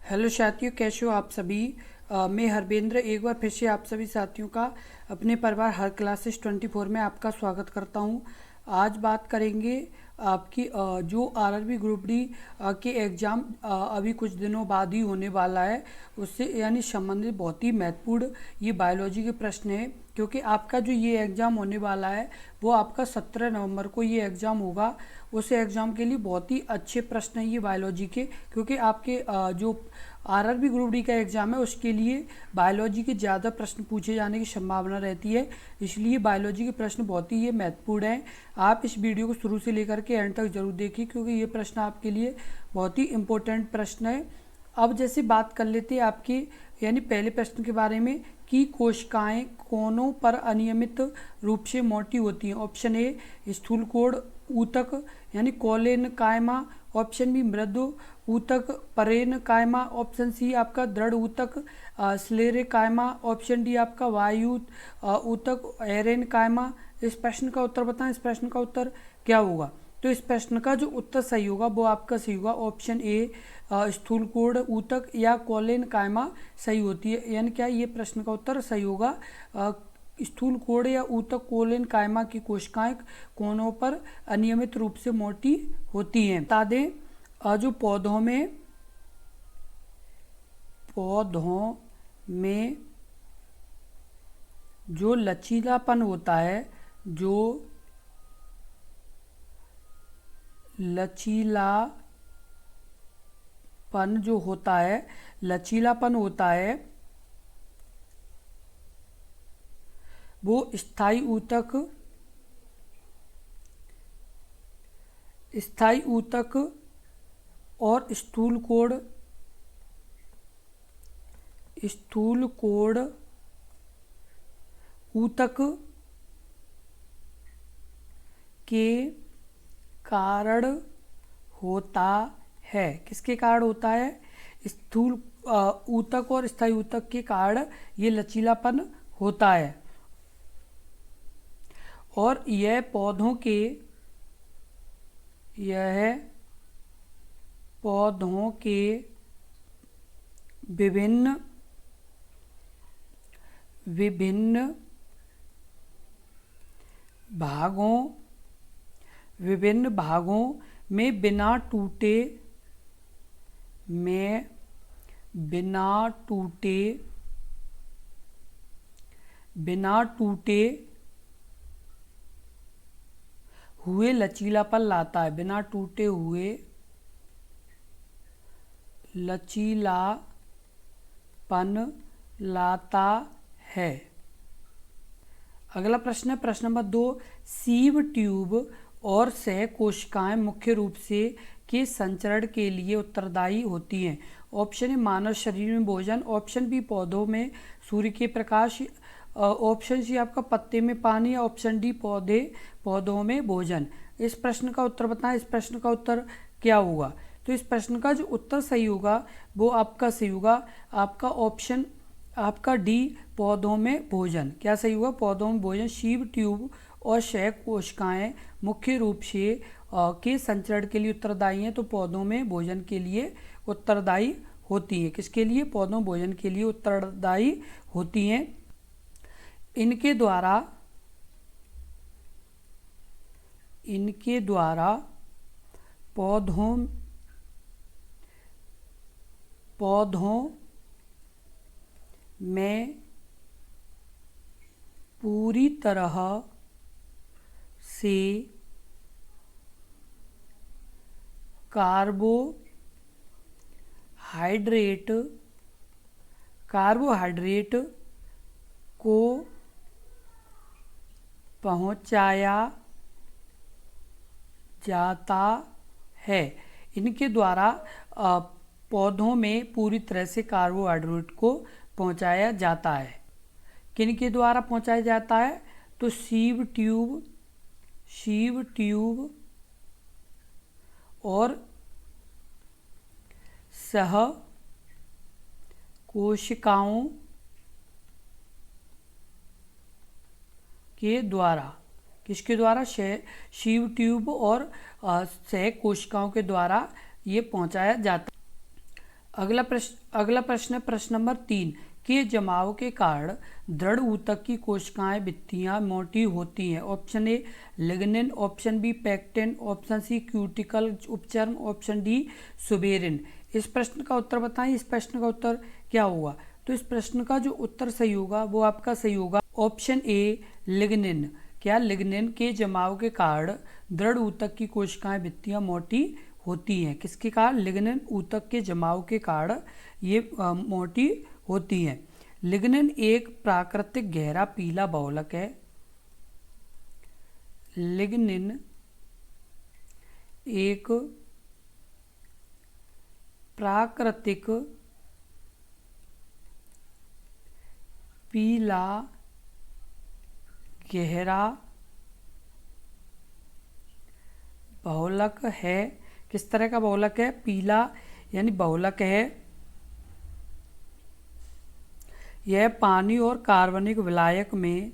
Hello साथियों, कैसे हो आप सभी। मैं हरबेंद्र एक बार फिर से आप सभी साथियों का अपने परिवार हर क्लासेस 24 में आपका स्वागत करता हूं। आज बात करेंगे आपकी जो आरआरबी ग्रुप डी के एग्ज़ाम अभी कुछ दिनों बाद ही होने वाला है, उससे यानी संबंधित बहुत ही महत्वपूर्ण ये बायोलॉजी के प्रश्न है। क्योंकि आपका जो ये एग्ज़ाम होने वाला है वो आपका 17 नवंबर को ये एग्ज़ाम होगा। उस एग्ज़ाम के लिए बहुत ही अच्छे प्रश्न हैं ये बायोलॉजी के, क्योंकि आपके जो आरआरबी ग्रुप डी का एग्ज़ाम है उसके लिए बायोलॉजी के ज़्यादा प्रश्न पूछे जाने की संभावना रहती है। इसलिए बायोलॉजी के प्रश्न बहुत ही ये महत्वपूर्ण हैं। आप इस वीडियो को शुरू से लेकर के एंड तक जरूर देखिए, क्योंकि ये प्रश्न आपके लिए बहुत ही इम्पोर्टेंट प्रश्न है। अब जैसे बात कर लेते हैं आपके यानी पहले प्रश्न के बारे में कि कोशिकाएं कोनों पर अनियमित रूप से मोटी होती हैं। ऑप्शन ए स्थूलकोण ऊतक यानी कोलेन कायमा, ऑप्शन बी मृदु ऊतक परेन कायमा, ऑप्शन सी आपका दृढ़ ऊतक स्लेरे कायमा, ऑप्शन डी आपका वायु ऊतक एरेन कायमा। इस प्रश्न का उत्तर बताएं, इस प्रश्न का उत्तर क्या होगा। तो इस प्रश्न का जो उत्तर सही होगा वो आपका सही होगा ऑप्शन ए स्थूलकोण ऊतक या कोलेन कायमा सही होती है। यानी क्या ये प्रश्न का उत्तर सही होगा। स्थूलकोण या ऊतक कोलेन कायमा की कोशिकाएं कोनों पर अनियमित रूप से मोटी होती हैं। बता दें जो पौधों में जो लचीलापन होता है, जो लचीलापन जो होता है, लचीलापन होता है वो स्थायी ऊतक और स्थूलकोण ऊतक के कारण होता है। किसके कारण होता है? स्थूल ऊतक और स्थायी ऊतक के कारण ये लचीलापन होता है। और यह पौधों के विभिन्न भागों में बिना टूटे हुए लचीलापन लाता है। बिना टूटे हुए लचीलापन लाता है। अगला प्रश्न है प्रश्न नंबर 2। सीव ट्यूब और सह कोशिकाएं मुख्य रूप से के संचरण के लिए उत्तरदायी होती हैं। ऑप्शन ए मानव शरीर में भोजन, ऑप्शन बी पौधों में सूर्य के प्रकाश, ऑप्शन सी आपका पत्ते में पानी, ऑप्शन डी पौधों में भोजन। इस प्रश्न का उत्तर बताएं, इस प्रश्न का उत्तर क्या होगा। तो इस प्रश्न का जो उत्तर सही होगा वो आपका सही होगा आपका ऑप्शन आपका डी पौधों में भोजन। क्या सही होगा? पौधों में भोजन। शीव ट्यूब और सह कोशिकाएं मुख्य रूप से के संचरण के लिए उत्तरदायी हैं, तो पौधों में भोजन के लिए उत्तरदायी होती हैं। किसके लिए? पौधों भोजन के लिए उत्तरदायी होती हैं। इनके द्वारा पौधों में पूरी तरह से कार्बोहाइड्रेट को पहुंचाया जाता है। इनके द्वारा पौधों में पूरी तरह से कार्बोहाइड्रेट को पहुंचाया जाता है। किनके द्वारा पहुंचाया जाता है? तो शीव ट्यूब और सह कोशिकाओं के द्वारा। किसके द्वारा? शीव ट्यूब और सह कोशिकाओं के द्वारा ये पहुंचाया जाता है। अगला प्रश्न है प्रश्न नंबर 3 के जमाव के कारण दृढ़ ऊतक की कोशिकाएं भित्तियां मोटी होती हैं। Option A lignin, option B pectin, option C cuticle उपचर्म, ऑप्शन डी सुबेरिन। इस प्रश्न का उत्तर बताएं। इस प्रश्न का उत्तर क्या होगा? तो इस प्रश्न का जो उत्तर सही होगा वो आपका सही होगा ऑप्शन ए लिग्निन। क्या? लिग्निन के जमाव के कारण दृढ़ ऊतक की कोशिकाएं भित्तियां मोटी होती हैं। किसके कारण? लिग्निन ऊतक के जमाव के कारण ये मोटी होती हैं। लिग्निन एक प्राकृतिक गहरा पीला बहुलक है। लिग्निन एक प्राकृतिक पीला गहरा बहुलक है। किस तरह का बहुलक है? पीला यानी बहुलक है। यह पानी और कार्बनिक विलायक में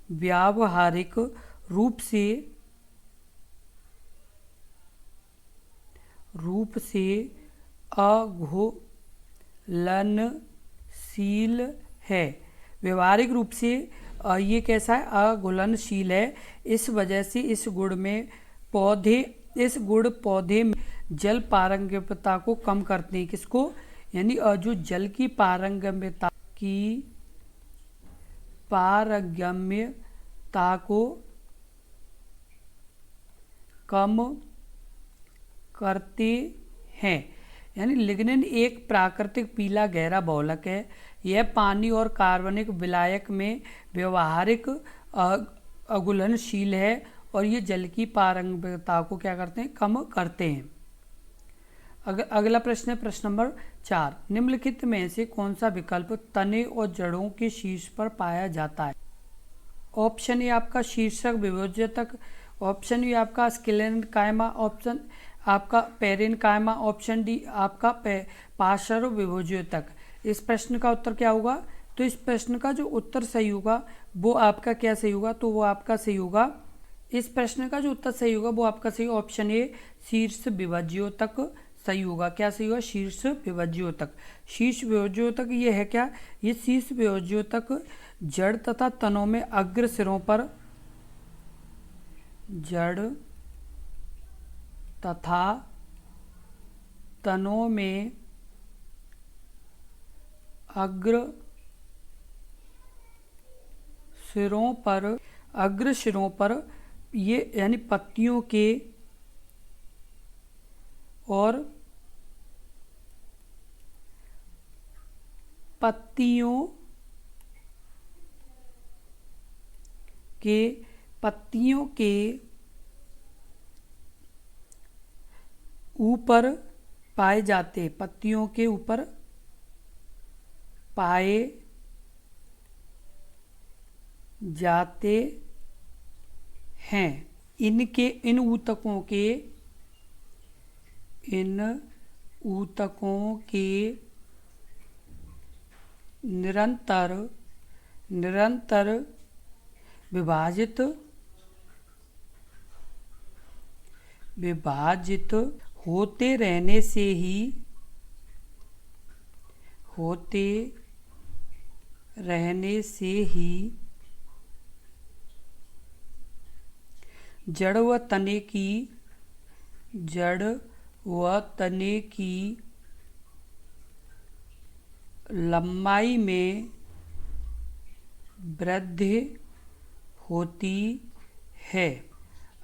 व्यावहारिक रूप से अघुलनशील है। व्यवहारिक रूप से ये कैसा है? अघुलनशील है। इस वजह से इस गुण पौधे में जल पारगम्यता को कम करते हैं। किसको? यानी जो जल की पारगम्यता को कम करते हैं। यानी लिग्निन एक प्राकृतिक पीला गहरा बहुलक है। यह पानी और कार्बनिक विलायक में व्यवहारिक अघुलनशील है और ये जल की पारगम्यता को क्या करते हैं? कम करते हैं। अगला प्रश्न है प्रश्न नंबर 4। निम्नलिखित में से कौन सा विकल्प तने और जड़ों के शीर्ष पर पाया जाता है? ऑप्शन ए आपका शीर्षक विभोज्यतक, ऑप्शन बी आपका स्क्लेरन कायमा, ऑप्शन आपका पेरिन कायमा, ऑप्शन डी आपका पार्श्व विभोज्यतक। इस प्रश्न का उत्तर क्या होगा? तो इस प्रश्न का जो उत्तर सही होगा वो आपका क्या सही होगा? तो वो आपका सही होगा, इस प्रश्न का जो उत्तर सही होगा वो आपका सही ऑप्शन ए शीर्ष विभज्योतक सही होगा। क्या सही होगा? शीर्ष विभज्योतक। शीर्ष विभज्योतक ये है क्या? ये शीर्ष विभज्योतक जड़ तथा तनों में अग्र सिरों पर जड़ तथा तनों में अग्र सिरों पर ये यानी पत्तियों के और पत्तियों के ऊपर पाए जाते हैं। पत्तियों के ऊपर पाए जाते हैं। इन ऊतकों के निरंतर विभाजित होते रहने से ही जड़ व तने की लंबाई में वृद्धि होती है।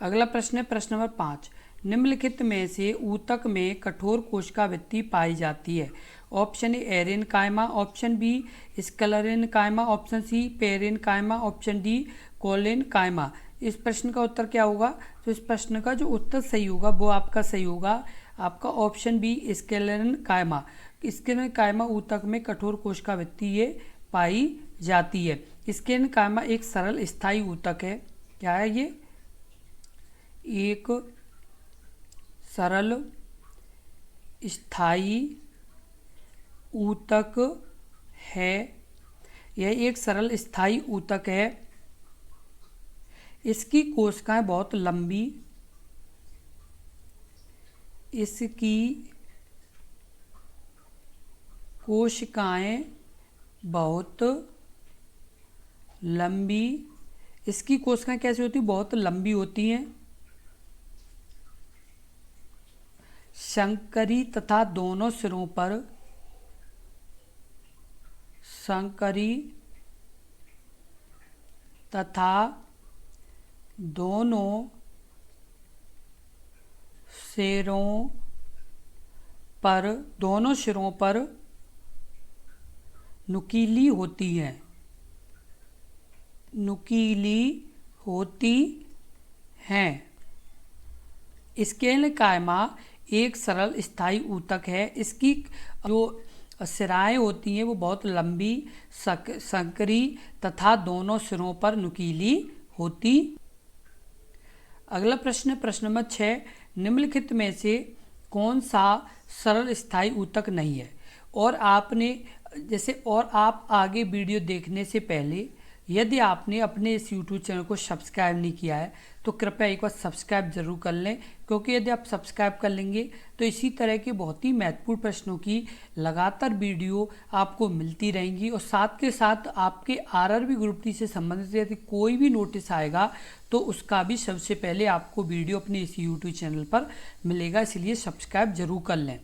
अगला प्रश्न है प्रश्न नंबर 5। निम्नलिखित में से ऊतक में कठोर कोशिका भित्ति पाई जाती है। ऑप्शन ए एरिन कायमा, ऑप्शन बी स्क्लेरन कायमा, ऑप्शन सी पेरिन कायमा, ऑप्शन डी कोलिन कायमा। इस प्रश्न का उत्तर क्या होगा? तो इस प्रश्न का जो उत्तर सही होगा वो आपका सही होगा, आपका ऑप्शन बी स्क्लेरन कायमा। स्क्लेरन कायमा ऊतक में कठोर कोशिका भित्ति ये पाई जाती है। स्केलेनकाइमा एक सरल स्थायी ऊतक है। क्या है ये? एक सरल स्थायी ऊतक है। यह एक सरल स्थायी ऊतक है। इसकी कोशिकाएं बहुत लंबी, इसकी कोशिकाएं बहुत लंबी, इसकी कोशिकाएं कैसी होती? बहुत लंबी होती हैं। संकरी तथा दोनों सिरों पर, संकरी तथा दोनों सिरों पर, दोनों सिरों पर नुकीली होती हैं, नुकीली होती हैं। स्केलेनकाइमा एक सरल स्थायी ऊतक है। इसकी जो सिराएं होती हैं वो बहुत लंबी, संकरी तथा दोनों सिरों पर नुकीली होती। अगला प्रश्न, प्रश्न नंबर 6, निम्नलिखित में से कौन सा सरल स्थायी ऊतक नहीं है? और आपने जैसे, और आप आगे वीडियो देखने से पहले यदि आपने अपने इस YouTube चैनल को सब्सक्राइब नहीं किया है तो कृपया एक बार सब्सक्राइब जरूर कर लें, क्योंकि यदि आप सब्सक्राइब कर लेंगे तो इसी तरह के बहुत ही महत्वपूर्ण प्रश्नों की लगातार वीडियो आपको मिलती रहेंगी। और साथ के साथ आपके RRB ग्रुप डी से संबंधित यदि कोई भी नोटिस आएगा तो उसका भी सबसे पहले आपको वीडियो अपने इस YouTube चैनल पर मिलेगा, इसलिए सब्सक्राइब जरूर कर लें।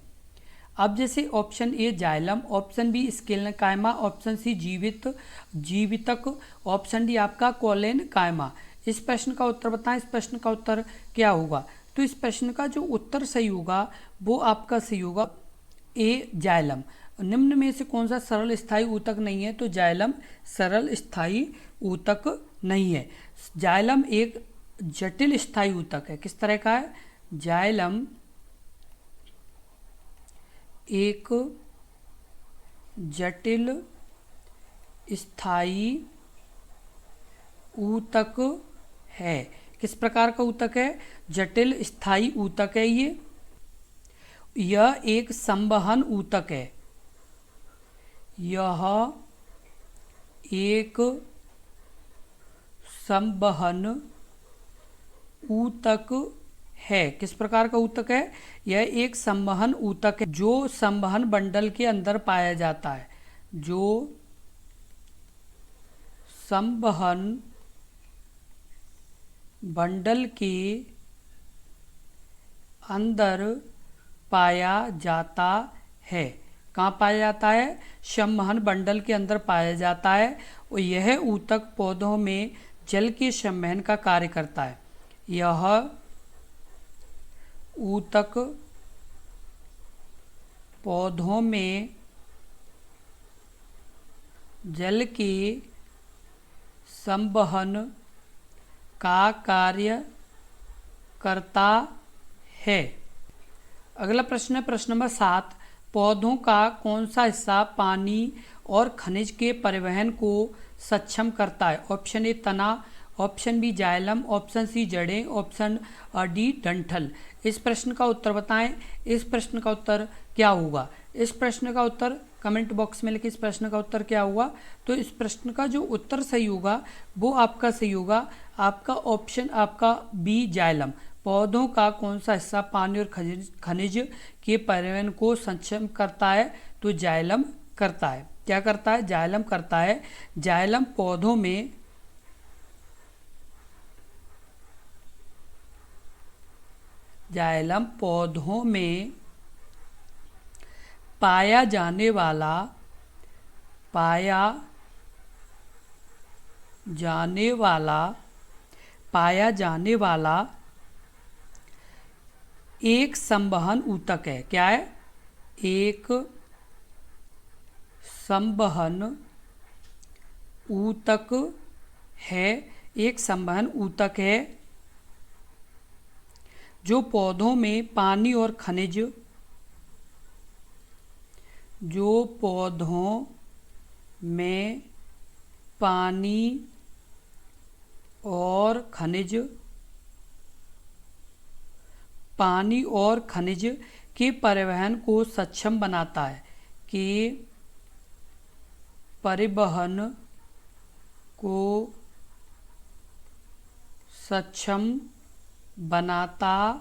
अब जैसे option A xylem, option B sclerenchyma, option C जीवितक, ऑप्शन डी आपका कोलेनकाइमा। इस प्रश्न का उत्तर बताएं। इस प्रश्न का उत्तर क्या होगा? तो इस प्रश्न का जो उत्तर सही होगा वो आपका सही होगा ए जाइलम। निम्न में से कौन सा सरल स्थायी ऊतक नहीं है? तो जाइलम सरल स्थायी ऊतक नहीं है। जाइलम एक जटिल स्थायी ऊतक है। किस तरह का है? जाइलम एक जटिल स्थायी ऊतक है। किस प्रकार का ऊतक है? जटिल स्थायी ऊतक है ये। यह एक संवहन ऊतक है। यह एक संवहन ऊतक है। किस प्रकार का ऊतक है? यह एक संवहन ऊतक है जो संवहन बंडल के अंदर पाया जाता है, जो संवहन बंडल के अंदर पाया जाता है। कहाँ पाया जाता है? संवहन बंडल के अंदर पाया जाता है। और यह ऊतक पौधों में जल के संवहन का कार्य करता है। यह ऊतक पौधों में जल के संवहन का कार्य करता है। अगला प्रश्न है प्रश्न नंबर 7, पौधों का कौन सा हिस्सा पानी और खनिज के परिवहन को सक्षम करता है? ऑप्शन ए तना, option B xylem, option C जड़ें, ऑप्शन डी डंठल। इस प्रश्न का उत्तर बताएं। इस प्रश्न का उत्तर क्या होगा? इस प्रश्न का उत्तर कमेंट बॉक्स में लिखिए। इस प्रश्न का उत्तर क्या हुआ? तो इस प्रश्न का जो उत्तर सही होगा वो आपका सही होगा आपका ऑप्शन आपका बी जाइलम। पौधों का कौन सा हिस्सा पानी और खनिज के परिवहन को सक्षम करता है? तो जाइलम करता है। क्या करता है? जाइलम करता है। जाइलम पौधों में पाया जाने वाला एक संवहन ऊतक है। क्या है? एक संवहन ऊतक है। एक संवहन ऊतक है जो पौधों में पानी और खनिज, जो पौधों में पानी और खनिज के परिवहन को सक्षम बनाता है, के परिवहन को सक्षम बनाता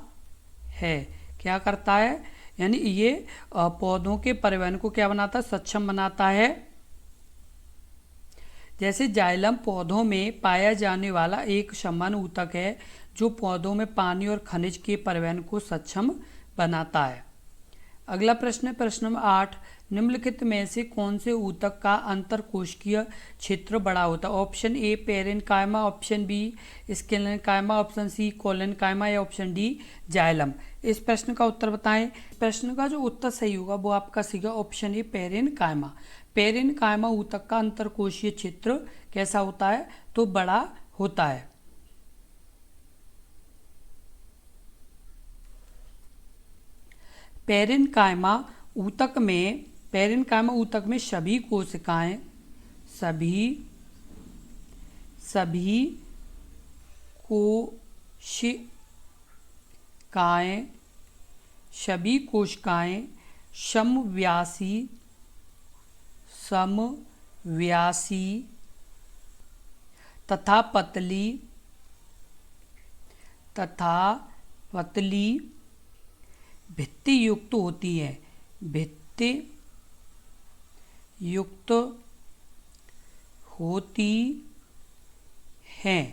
है। क्या करता है? यानी ये पौधों के परिवहन को क्या बनाता है? सक्षम बनाता है। जैसे जाइलम पौधों में पाया जाने वाला एक सामान्य ऊतक है जो पौधों में पानी और खनिज के परिवहन को सक्षम बनाता है। अगला प्रश्न है प्रश्न नंबर 8, निम्नलिखित में से कौन से ऊतक का अंतरकोशिकीय क्षेत्र बड़ा होता है? Option A parenchyma, option B sclerenchyma, option C collenchyma या ऑप्शन डी जाइलम। इस प्रश्न का उत्तर बताएं। इस प्रश्न का जो उत्तर सही होगा वो आपका सही होगा ऑप्शन ए पेरेन्काइमा। पेरेन्काइमा ऊतक का अंतरकोशीय क्षेत्र कैसा होता है? तो बड़ा होता है। पेरेन्काइमा ऊतक में सभी कोशिकाएं समव्यासी तथा पतली भित्ति युक्त होती है। भित्ति युक्त होती हैं।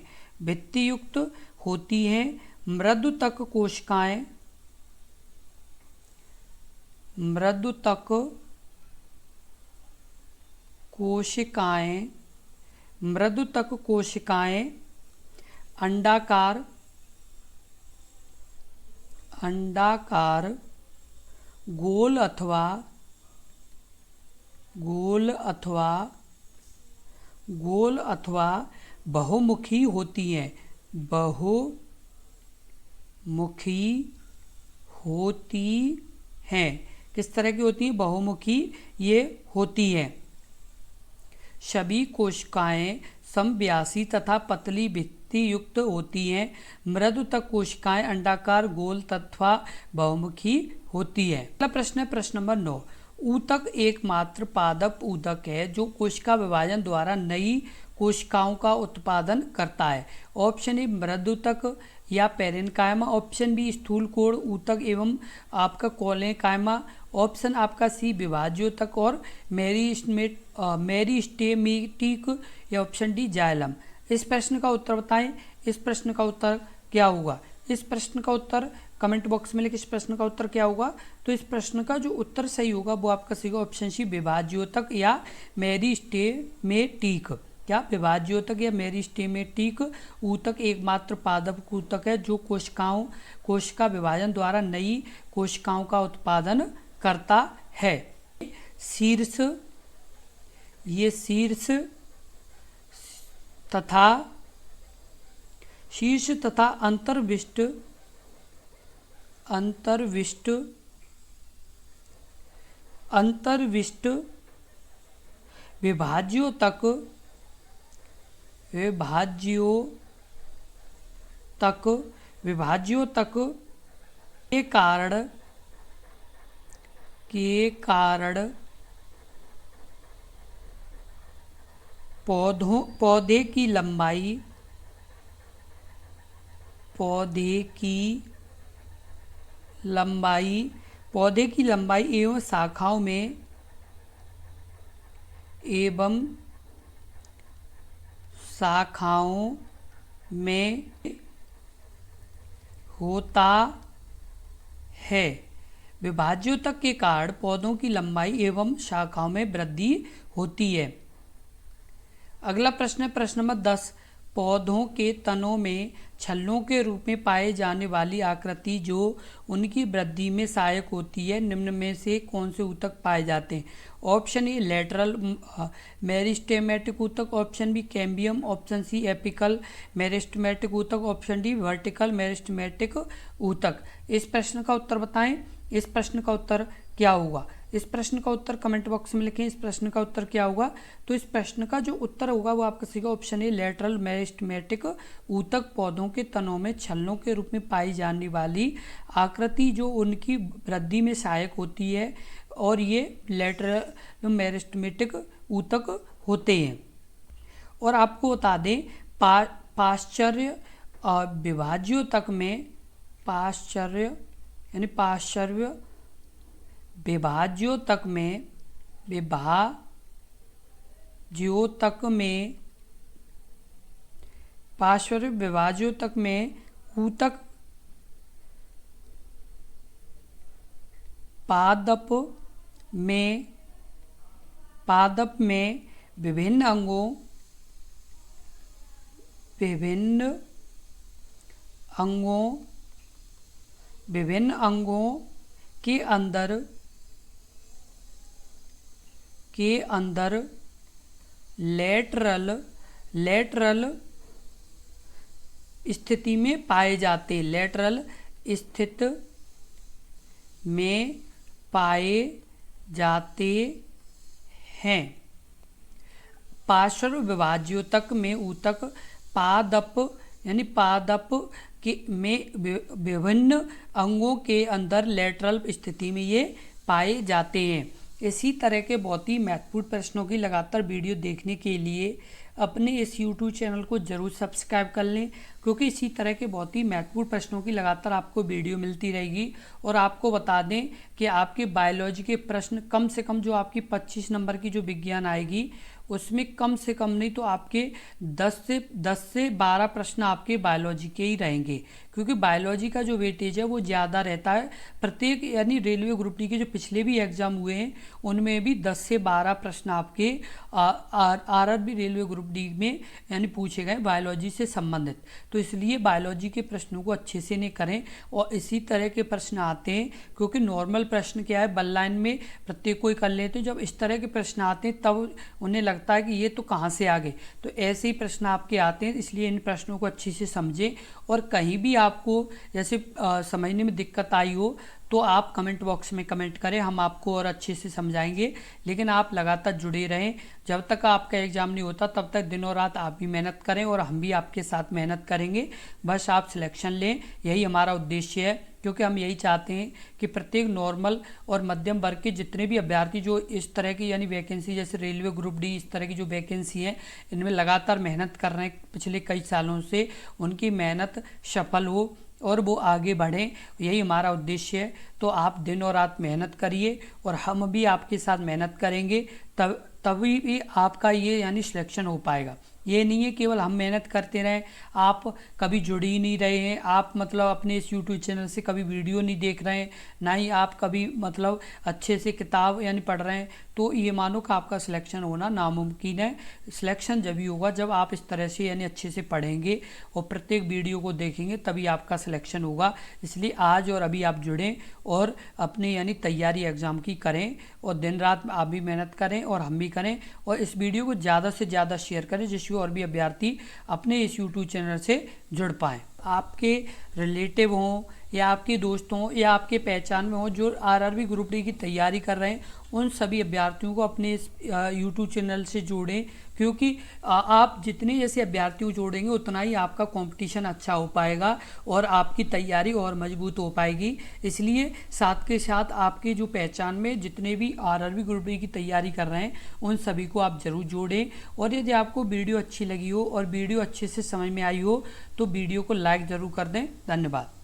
मृदुतक कोशिकाएं अंडाकार गोल अथवा बहुमुखी होती हैं। किस तरह की होती हैं? बहुमुखी ये होती हैं। सभी कोशिकाएं समव्यासी तथा पतली भित्ति युक्त होती हैं। मृदुतक कोशिकाएं अंडाकार गोल तथा बहुमुखी होती है। अगला प्रश्न है प्रश्न नंबर 9, ऊतक एकमात्र पादप ऊतक है जो कोशिका विभाजन द्वारा नई कोशिकाओं का उत्पादन करता है। ऑप्शन ए मृदुतक या पेरेन्काइमा, ऑप्शन बी स्थूलकोण ऊतक एवं आपका कोलेन्काइमा, ऑप्शन आपका सी विभाज्योतक और मेरिस्टेमेटिक या ऑप्शन डी जाइलम। इस प्रश्न का उत्तर बताएं। इस प्रश्न का उत्तर क्या होगा? इस प्रश्न का उत्तर कमेंट बॉक्स में लिखिए। इस प्रश्न का उत्तर क्या होगा? तो इस प्रश्न का जो उत्तर सही होगा वो आपका सही होगा ऑप्शन सी विभाज्योतक या मेरिस्टेमेटिक। क्या? विभाज्योतक या मेरिस्टेमेटिक ऊतक एकमात्र पादप ऊतक है जो कोशिका विभाजन द्वारा नई कोशिकाओं का उत्पादन करता है। शीर्ष तथा अंतर्विष्ट विभाज्योतक के कारण पौधे की लंबाई एवं शाखाओं में होता है। विभाज्योतक के कारण पौधों की लंबाई एवं शाखाओं में वृद्धि होती है। अगला प्रश्न है प्रश्न नंबर 10, पौधों के तनों में छल्लों के रूप में पाए जाने वाली आकृति जो उनकी वृद्धि में सहायक होती है, निम्न में से कौन से ऊतक पाए जाते हैं? ऑप्शन ए लेटरल मेरिस्टेमेटिक ऊतक, option B cambium, option C apical meristematic ऊतक, ऑप्शन डी वर्टिकल मेरिस्टेमेटिक ऊतक। इस प्रश्न का उत्तर बताएं। इस प्रश्न का उत्तर क्या होगा? इस प्रश्न का उत्तर कमेंट बॉक्स में लिखें। इस प्रश्न का उत्तर क्या होगा? तो इस प्रश्न का जो उत्तर होगा वो आपका सीधा ऑप्शन है, लेटरल मेरिस्टेमेटिक ऊतक पौधों के तनों में छल्लों के रूप में पाई जाने वाली आकृति जो उनकी वृद्धि में सहायक होती है, और ये लेटरल मेरिस्टेमेटिक ऊतक होते हैं। और आपको बता दें, पाश्चर्य विभाज्योतक में, पाश्चर्य विभाज्योतक में, पार्श्व विभाज्योतक में ऊतक पादप में विभिन्न अंगों के अंदर लेटरल स्थिति में पाए जाते, लेटरल स्थिति में पाए जाते हैं। पार्श्व विभाज्योतक में ऊतक पादप के में विभिन्न अंगों के अंदर लेटरल स्थिति में ये पाए जाते हैं। इसी तरह के बहुत ही महत्वपूर्ण प्रश्नों की लगातार वीडियो देखने के लिए अपने इस YouTube चैनल को जरूर सब्सक्राइब कर लें, क्योंकि इसी तरह के बहुत ही महत्वपूर्ण प्रश्नों की लगातार आपको वीडियो मिलती रहेगी। और आपको बता दें कि आपके बायोलॉजी के प्रश्न कम से कम, जो आपकी 25 नंबर की जो विज्ञान आएगी उसमें कम से कम नहीं तो आपके 10 से 12 प्रश्न आपके बायोलॉजी के ही रहेंगे, क्योंकि बायोलॉजी का जो वेटेज है वो ज़्यादा रहता है। प्रत्येक यानी रेलवे ग्रुप डी के जो पिछले भी एग्जाम हुए हैं उनमें भी 10 से 12 प्रश्न आपके आरआरबी रेलवे ग्रुप डी में यानी पूछे गए बायोलॉजी से संबंधित। तो इसलिए बायोलॉजी के प्रश्नों को अच्छे से नहीं करें और इसी तरह के प्रश्न आते हैं, क्योंकि नॉर्मल प्रश्न क्या है, बल लाइन में प्रत्येक कोई कर लेते हैं। जब इस तरह के प्रश्न आते हैं तब उन्हें लगता है कि ये तो कहाँ से आ गए, तो ऐसे ही प्रश्न आपके आते हैं। इसलिए इन प्रश्नों को अच्छे से समझें, और कहीं भी आपको जैसे समझने में दिक्कत आई हो तो आप कमेंट बॉक्स में कमेंट करें, हम आपको और अच्छे से समझाएंगे। लेकिन आप लगातार जुड़े रहें, जब तक आपका एग्ज़ाम नहीं होता तब तक दिनों रात आप भी मेहनत करें और हम भी आपके साथ मेहनत करेंगे। बस आप सिलेक्शन लें, यही हमारा उद्देश्य है, क्योंकि हम यही चाहते हैं कि प्रत्येक नॉर्मल और मध्यम वर्ग के जितने भी अभ्यर्थी जो इस तरह की यानी वैकेंसी, जैसे रेलवे ग्रुप डी, इस तरह की जो वैकेंसी है इनमें लगातार मेहनत कर रहे हैं पिछले कई सालों से, उनकी मेहनत सफल हो और वो आगे बढ़ें, यही हमारा उद्देश्य है। तो आप दिन और रात मेहनत करिए और हम भी आपके साथ मेहनत करेंगे, तभी भी आपका ये यानी सिलेक्शन हो पाएगा। ये नहीं है केवल हम मेहनत करते रहें, आप कभी जुड़ ही नहीं रहे हैं, आप मतलब अपने इस YouTube चैनल से कभी वीडियो नहीं देख रहे हैं, ना ही आप कभी मतलब अच्छे से किताब यानी पढ़ रहे हैं, तो ये मानो कि आपका सिलेक्शन होना नामुमकिन है। सिलेक्शन जब ही होगा जब आप इस तरह से यानी अच्छे से पढ़ेंगे और प्रत्येक वीडियो को देखेंगे, तभी आपका सिलेक्शन होगा। इसलिए आज और अभी आप जुड़ें और अपनी यानी तैयारी एग्ज़ाम की करें, और दिन रात आप भी मेहनत करें और हम भी करें, और इस वीडियो को ज़्यादा से ज़्यादा शेयर करें, जिससे और भी अभ्यर्थी अपने इस YouTube चैनल से जुड़ पाएँ। आपके रिलेटिव हों या आपके दोस्त हों या आपके पहचान में हों जो आरआरबी ग्रुप डी की तैयारी कर रहे हैं, उन सभी अभ्यर्थियों को अपने इस YouTube चैनल से जोड़ें, क्योंकि आप जितने जैसे अभ्यर्थियों जोड़ेंगे उतना ही आपका कंपटीशन अच्छा हो पाएगा और आपकी तैयारी और मजबूत हो पाएगी। इसलिए साथ के साथ आपके जो पहचान में जितने भी आरआरबी ग्रुप डी की तैयारी कर रहे हैं उन सभी को आप ज़रूर जोड़ें। और यदि आपको वीडियो अच्छी लगी हो और वीडियो अच्छे से समझ में आई हो तो वीडियो को लाइक ज़रूर कर दें। धन्यवाद।